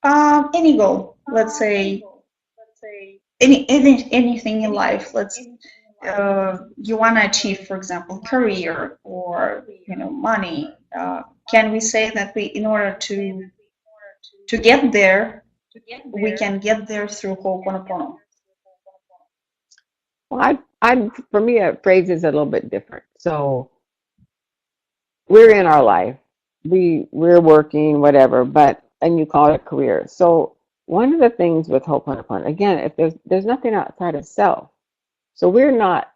Any goal, let's say, anything in life. You want to achieve, for example, career or money. Can we say that in order to get there, we can get there through Ho'oponopono? Well, for me, a phrase is a little bit different. So we're in our life, we're working, whatever, and you call it career. So one of the things with Ho'oponopono, again, if there's nothing outside of self, so we're not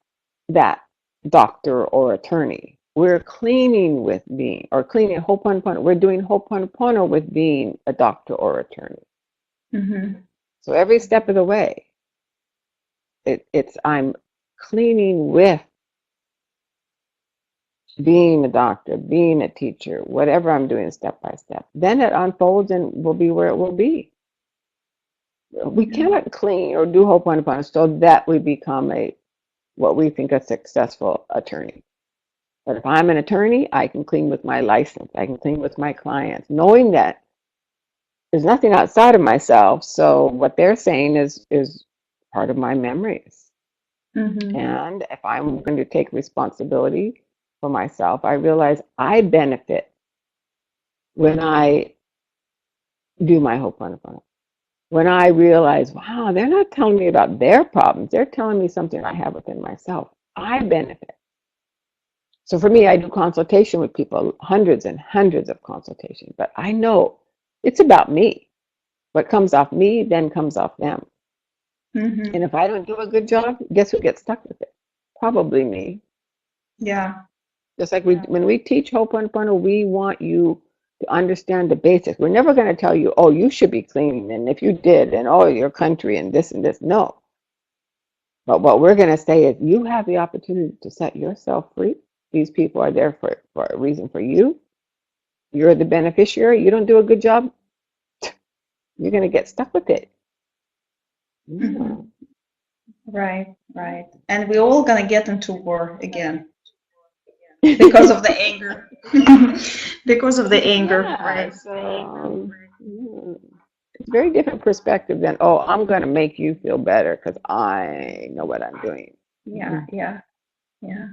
that doctor or attorney. We're cleaning with being, or cleaning Ho'oponopono. We're doing Ho'oponopono with being a doctor or attorney. Mm-hmm. So every step of the way, it's I'm cleaning with being a doctor, being a teacher, whatever I'm doing step by step. Then it unfolds and will be where it will be. We cannot clean or do Ho'oponopono so that we become what we think a successful attorney. But if I'm an attorney, I can clean with my license. I can clean with my clients, knowing that there's nothing outside of myself. So what they're saying is part of my memories. Mm-hmm. And if I'm going to take responsibility for myself, I realize I benefit when I do my Ho'oponopono. When I realize, wow, they're not telling me about their problems. They're telling me something I have within myself. I benefit. So for me, I do consultation with people, hundreds and hundreds of consultations, but I know it's about me. What comes off me then comes off them. Mm-hmm. And if I don't do a good job, guess who gets stuck with it? Probably me. Yeah. Just like when we teach Ho'oponopono, we want you to understand the basics. We're never going to tell you, oh, you should be cleaning, and if you did, and oh, your country, and this and this. No. But what we're going to say is you have the opportunity to set yourself free. These people are there for a reason for you. You're the beneficiary. You don't do a good job, you're going to get stuck with it. Mm-hmm. Yeah. Right, right. And we're all gonna get into war again because of the anger. Because of the anger, Yeah, right? so it's a very different perspective than, oh, I'm going to make you feel better because I know what I'm doing. Yeah, yeah, yeah.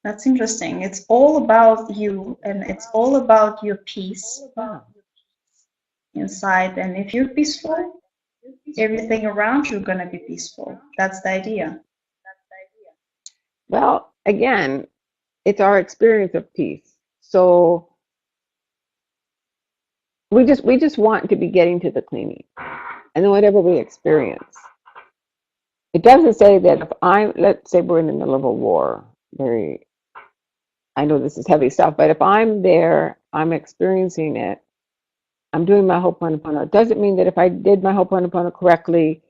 That's interesting. It's all about you and it's all about your peace Yeah. inside. And if you're peaceful, everything around you gonna be peaceful. That's the idea. Well, again, it's our experience of peace. So we just want to be getting to the cleaning, and then whatever we experience. It doesn't say that if let's say we're in the middle of a war, I know this is heavy stuff, but if I'm there, I'm experiencing it, I'm doing my Ho'oponopono. It doesn't mean that if I did my Ho'oponopono correctly,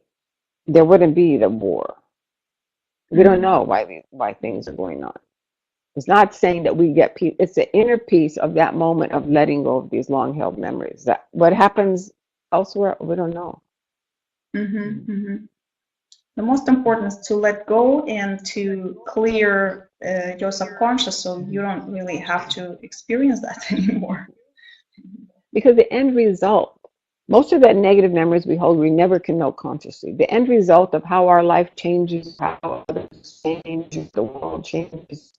there wouldn't be the war. We don't know why things are going on. It's not saying that we get peace. It's the inner peace of that moment of letting go of these long-held memories. That what happens elsewhere, we don't know. Mm-hmm, mm-hmm. The most important is to let go and to clear your subconscious so you don't really have to experience that anymore. Because the end result, most of that negative memories we hold, we never can know consciously. The end result of how our life changes, how others change, the world changes,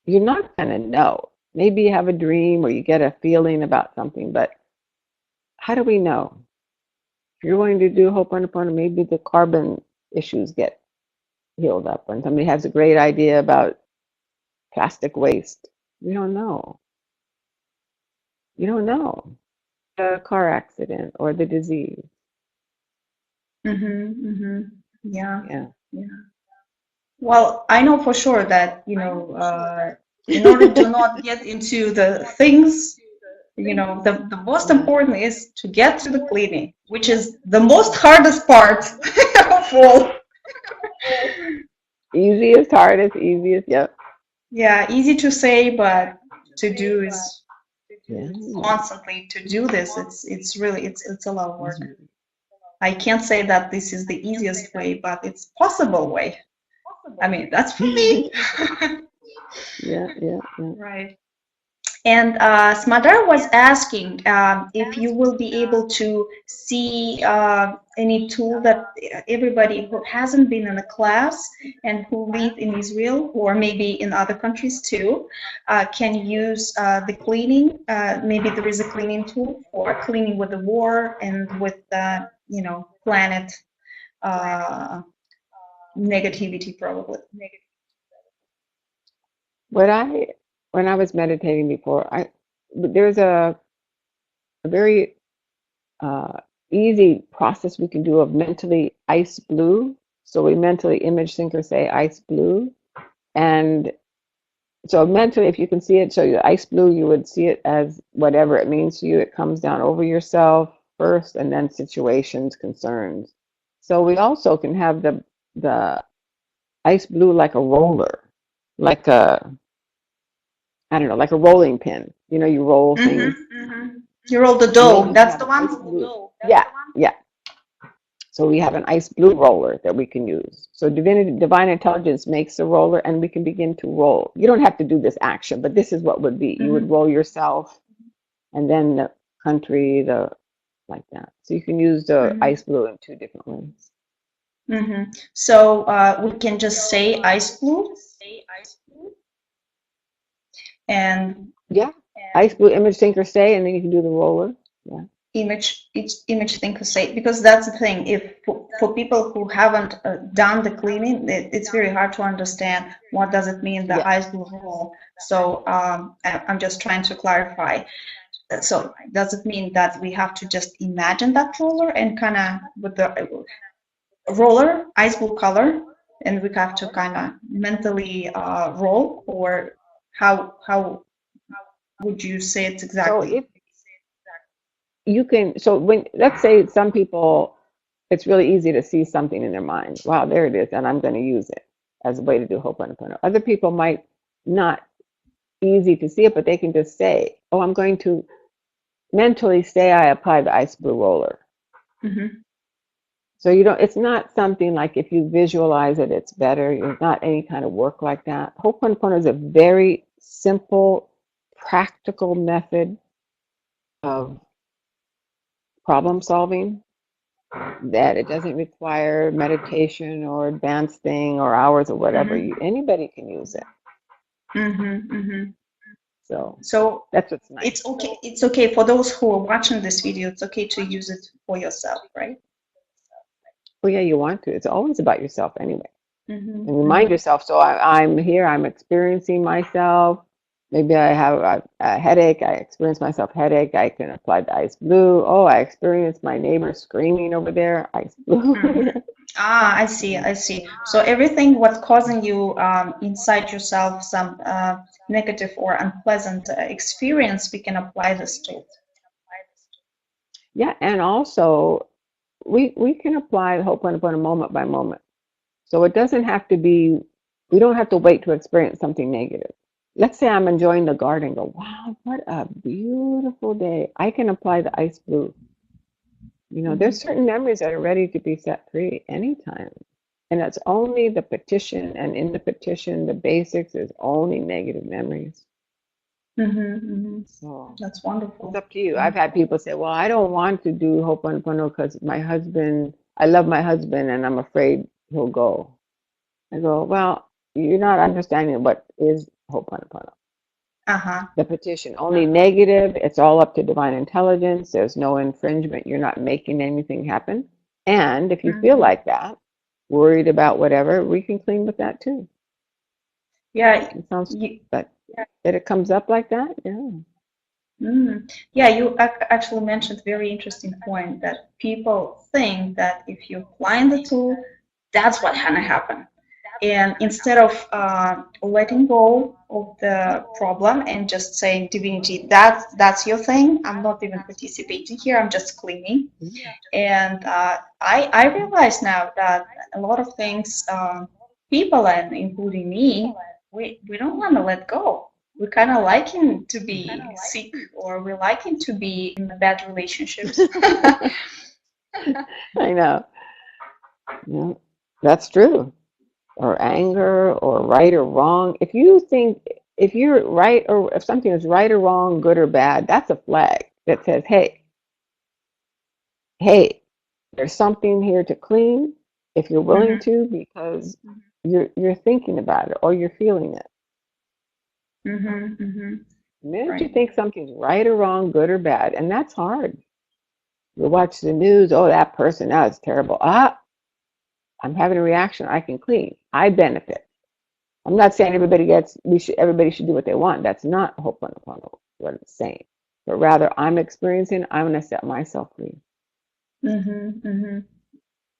you're not going to know. Maybe you have a dream or you get a feeling about something, but how do we know? If you're going to do Ho'oponopono, maybe the carbon issues get healed up. When somebody has a great idea about plastic waste, we don't know. You don't know. The car accident or the disease. Mm-hmm, mm-hmm. Yeah, Yeah. yeah. Well, I know for sure that, in order to not get into the things, the most important is to get to the cleaning, which is the most hardest part of all. Easiest, hardest, easiest. Yep. Yeah, easy to say, but to do is Yeah. constantly to do this. It's really it's a lot of work. I can't say that this is the easiest way, but it's possible way. I mean, that's for me. Yeah, yeah, yeah. Right. And Smadar was asking if you will be able to see any tool that everybody who hasn't been in a class and who live in Israel or maybe in other countries too can use the cleaning. Maybe there is a cleaning tool for cleaning with the war and with planet negativity probably. When I was meditating before, there's a very easy process we can do of mentally ice blue. So we mentally image, think, or say ice blue. And so mentally, if you can see it, so the ice blue, you would see it as whatever it means to you. It comes down over yourself first, and then situations, concerns. So we also can have the ice blue like a roller, like a, I don't know, like a rolling pin. You know, you roll things. You roll the And then dough. you That's have the an ice one. blue. Yeah, yeah. So we have an ice blue roller that we can use. So divine intelligence makes a roller, and we can begin to roll. You don't have to do this action, but this is what would be. You would roll yourself, and then the country, like that. So you can use the ice blue in two different ways. So we can just say ice blue, and yeah, ice blue, image, think, or say, and then you can do the roller. Yeah. image, think, or say, because that's the thing. If for people who haven't done the cleaning, it's very hard to understand what does it mean, the ice blue roll. So I'm just trying to clarify. So does it mean that we have to just imagine that roller and kind of with the roller ice blue color, and we have to kind of mentally roll, or how would you say it exactly? So if you can, so when, let's say some people, it's really easy to see something in their mind. Wow, there it is, and I'm going to use it as a way to do Ho'oponopono. Other people might not easy to see it, but they can just say, oh, I'm going to mentally say I apply the ice blue roller. So you don't, it's not something like if you visualize it, it's better. It's not any kind of work like that. Ho'oponopono is a very simple, practical method of problem solving, that it doesn't require meditation or advanced thing or hours or whatever. Anybody can use it. So that's what's nice. It's okay. It's okay for those who are watching this video. It's okay to use it for yourself, right? Oh yeah, you want to. It's always about yourself anyway. And remind yourself. So I'm here. I'm experiencing myself. Maybe I have a headache. I experience myself headache. I can apply the ice blue. Oh, I experienced my neighbor screaming over there. Ice blue. I see. I see. So everything what's causing you inside yourself some negative or unpleasant experience, we can apply this to. Yeah, and also we can apply the Ho'oponopono moment by moment. So it doesn't have to be. We don't have to wait to experience something negative. Let's say I'm enjoying the garden. Go, wow, what a beautiful day. I can apply the ice blue. You know, there's certain memories that are ready to be set free anytime. And it's only the petition, and in the petition, the basics is only negative memories. So that's wonderful. It's up to you. I've had people say, well, I don't want to do Ho'oponopono because my husband, I love my husband and I'm afraid he'll go. I go, well, you're not understanding what is Ho'oponopono. The petition, only negative. It's all up to divine intelligence. There's no infringement. You're not making anything happen. And if you feel like that, worried about whatever, we can clean with that too. Yeah. It sounds but that it comes up like that. Yeah. Yeah, you actually mentioned a very interesting point that people think that if you apply the tool, that's what gonna happen. And instead of letting go of the problem and just saying, divinity, that's your thing, I'm not even participating here, I'm just cleaning. And I realize now that a lot of things, people, and including me, we don't want to let go. We kind of liking to be sick, or we liking to be in bad relationships. I know. Yeah, that's true. Or anger, or right or wrong. If you think if you're right or if something is right or wrong, good or bad, that's a flag that says, hey, there's something here to clean if you're willing to, because you're thinking about it or you're feeling it. The minute you think something's right or wrong, good or bad, and that's hard. You watch the news, oh, that person, that was terrible. I'm having a reaction, I can clean. I benefit. I'm not saying everybody should do what they want. That's not Ho'oponopono, what I'm saying. But rather, I'm experiencing, I'm going to set myself free. And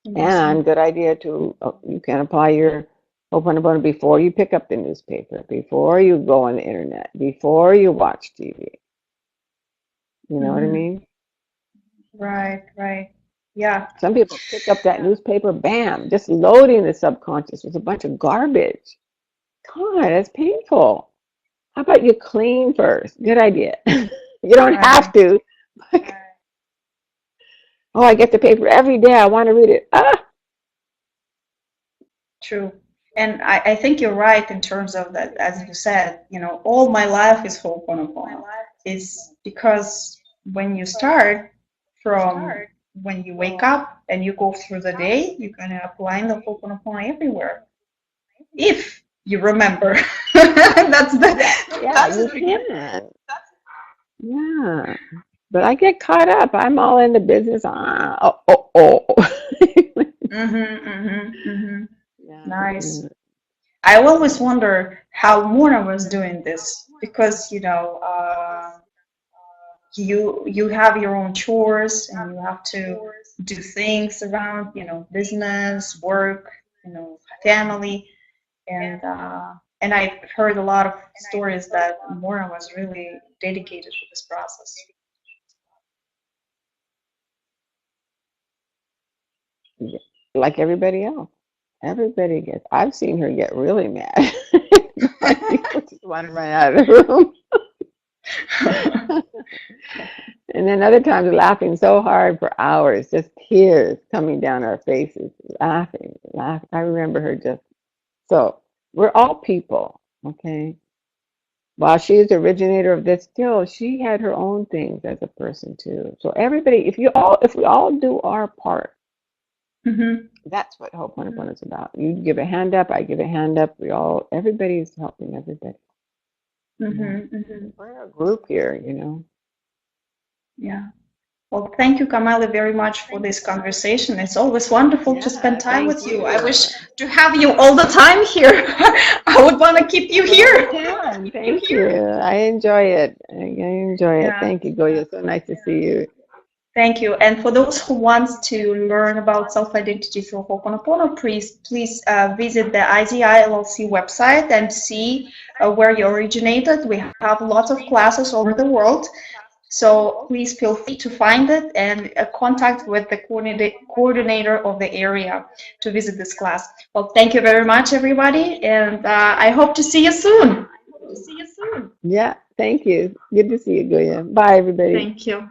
good idea to, you can apply your Ho'oponopono before you pick up the newspaper, before you go on the internet, before you watch TV. You know what I mean? Right, right. Yeah. Some people pick up that newspaper, bam, just loading the subconscious with a bunch of garbage. God, that's painful. How about you clean first? Good idea. You don't have to. Oh, I get the paper every day. I want to read it. True. And I think you're right in terms of that, as you said, you know, all my life is Ho'oponopono. Is because when you start from when you wake up and you go through the day, you're going to apply the Ho'oponopono everywhere. If you remember. That's the can. Yeah. But I get caught up. I'm all in the business. Nice. I always wonder how Mona was doing this, because you know, you have your own chores and you have to do things around, you know, business, work, you know, family, and I've heard a lot of stories that Mona was really dedicated to this process. Like everybody else. Everybody gets, I've seen her get really mad. People just want to run out of the room. And then other times laughing so hard for hours, just tears coming down our faces, laughing. I remember her just, so we're all people, okay? While she is the originator of this, still she had her own things as a person too. So everybody, if we all do our part, that's what Ho'oponopono is about. You give a hand up, I give a hand up. Everybody is helping everybody. We're a group here, you know. Yeah. Well, thank you, Kamali, very much for this conversation. It's always wonderful to spend time with you. I wish to have you all the time here. I would want to keep you here. Thank you. I enjoy it. Thank you, Goya. So nice to see you. Thank you. And for those who want to learn about self-identity through Ho'oponopono, please visit the IZI LLC website and see where you originated. We have lots of classes all over the world. So please feel free to find it and contact with the coordinator of the area to visit this class. Well, thank you very much, everybody. And I hope to see you soon. Yeah, thank you. Good to see you, Goya. Bye, everybody. Thank you.